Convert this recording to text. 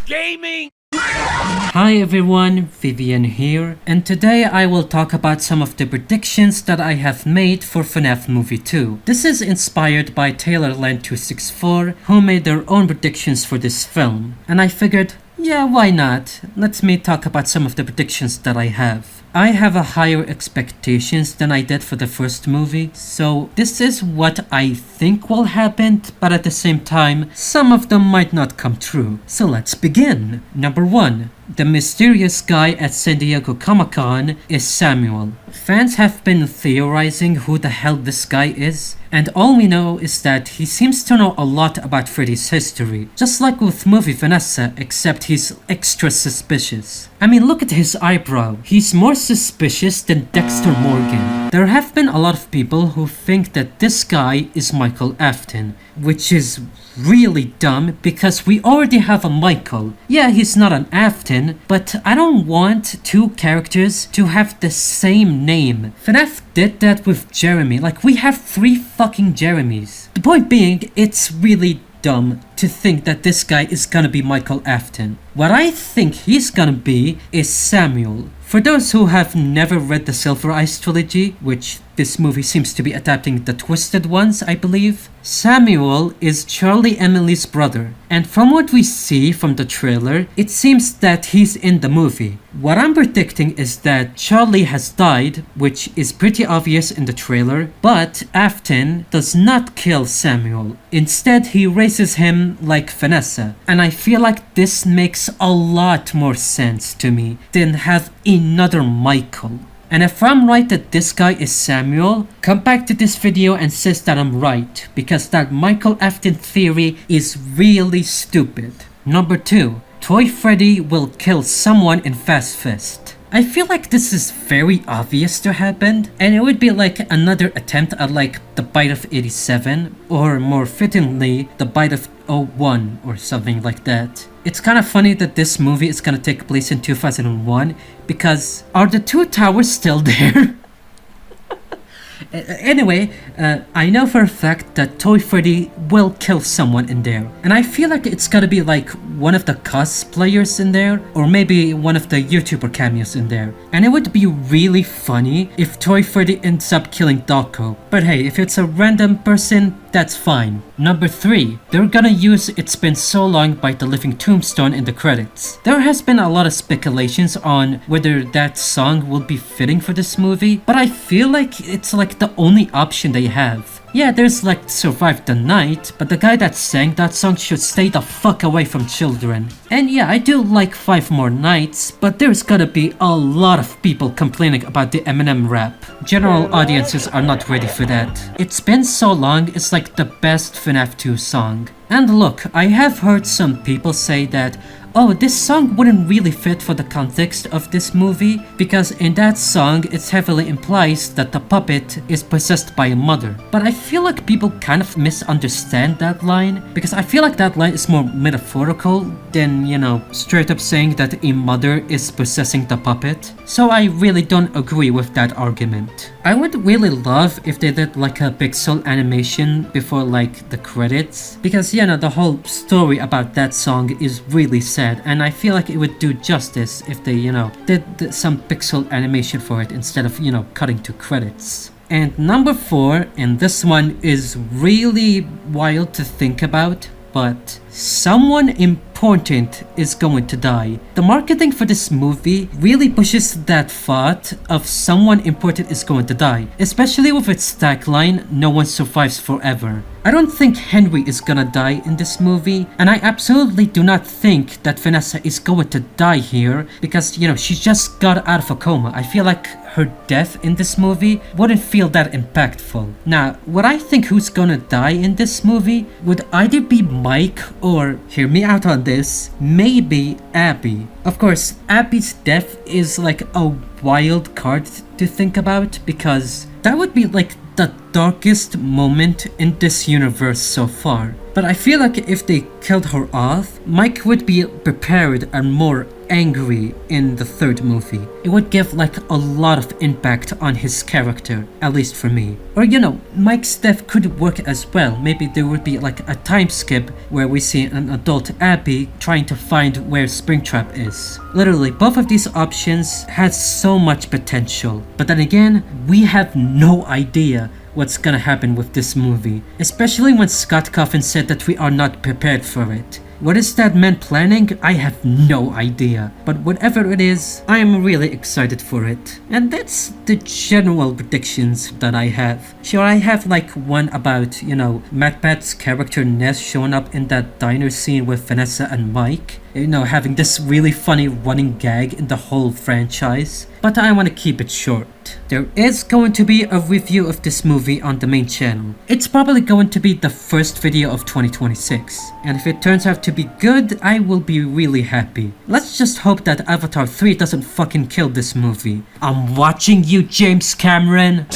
gaming! Hi everyone, Vivian here, and today I will talk about some of the predictions that I have made for FNAF Movie 2. This is inspired by TaylorLand264, who made their own predictions for this film, and I figured, yeah, why not? Let me talk about some of the predictions that I have. I have a higher expectations than I did for the first movie, so this is what I think will happen, but at the same time, some of them might not come true. So let's begin. Number 1. The mysterious guy at San Diego Comic-Con is Samuel. Fans have been theorizing who the hell this guy is, and all we know is that he seems to know a lot about Freddy's history, just like with movie Vanessa, except he's extra suspicious. I mean, look at his eyebrow. He's more suspicious than Dexter Morgan. There have been a lot of people who think that this guy is Michael Afton, which is really dumb because we already have a Michael. Yeah, he's not an Afton, but I don't want two characters to have the same name. FNAF did that with Jeremy. Like, we have 3 fucking Jeremys. The point being, it's really dumb to think that this guy is gonna be Michael Afton. What I think he's gonna be is Samuel. For those who have never read the Silver Eyes trilogy, which this movie seems to be adapting the Twisted Ones, I believe, Samuel is Charlie Emily's brother, and from what we see from the trailer, it seems that he's in the movie. What I'm predicting is that Charlie has died, which is pretty obvious in the trailer, but Afton does not kill Samuel. Instead, he raises him like Vanessa, and I feel like this makes a lot more sense to me than have another Michael. And if I'm right that this guy is Samuel, come back to this video and says that I'm right, because that Michael Afton theory is really stupid. Number 2. Toy Freddy will kill someone in Fast Fest. I feel like this is very obvious to happen, and it would be like another attempt at like the Bite of 87, or more fittingly, the Bite of 01 or something like that. It's kind of funny that this movie is gonna take place in 2001, because are the 2 towers still there? Anyway, I know for a fact that Toy Freddy will kill someone in there, and I feel like it's gotta be like one of the cosplayers in there, or maybe one of the YouTuber cameos in there. And it would be really funny if Toy Freddy ends up killing Dawko, but hey, if it's a random person, that's fine. Number 3. They're gonna use It's Been So Long by The Living Tombstone in the credits. There has been a lot of speculations on whether that song will be fitting for this movie, but I feel like it's like the only option they have. Yeah, there's like Survive the Night, but the guy that sang that song should stay the fuck away from children. And yeah, I do like 5 More Nights, but there's gotta be a lot of people complaining about the Eminem rap. General audiences are not ready for that. It's Been So Long is like the best FNAF 2 song. And look, I have heard some people say that, oh, this song wouldn't really fit for the context of this movie, because in that song it heavily implies that the puppet is possessed by a mother. But I feel like people kind of misunderstand that line, because I feel like that line is more metaphorical than, you know, straight up saying that a mother is possessing the puppet. So I really don't agree with that argument. I would really love if they did like a pixel animation before like the credits, because you know, the whole story about that song is really sad, and I feel like it would do justice if they, you know, did some pixel animation for it instead of, you know, cutting to credits. And number 4, and this one is really wild to think about, but someone important is going to die. The marketing for this movie really pushes that thought of someone important is going to die, especially with its tagline, no one survives forever. I don't think Henry is gonna die in this movie, and I absolutely do not think that Vanessa is going to die here, because, you know, she just got out of a coma. I feel like her death in this movie wouldn't feel that impactful. Now, what I think who's gonna die in this movie would either be Mike or, hear me out on this, maybe Abby. Of course, Abby's death is like a wild card to think about, because that would be like the darkest moment in this universe so far. But I feel like if they killed her off, Mike would be prepared and more angry in the third movie. It would give like a lot of impact on his character, at least for me. Or you know, Mike's death could work as well. Maybe there would be like a time skip where we see an adult Abby trying to find where Springtrap is. Literally, both of these options has so much potential. But then again, we have no idea what's gonna happen with this movie, especially when Scott Coffin said that we are not prepared for it. What is that man planning? I have no idea. But whatever it is, I am really excited for it. And that's the general predictions that I have. Sure, I have like one about, you know, MatPat's character Ness showing up in that diner scene with Vanessa and Mike. You know, having this really funny running gag in the whole franchise. But I want to keep it short. There is going to be a review of this movie on the main channel. It's probably going to be the first video of 2026. And if it turns out to be good, I will be really happy. Let's just hope that Avatar 3 doesn't fucking kill this movie. I'm watching you, James Cameron.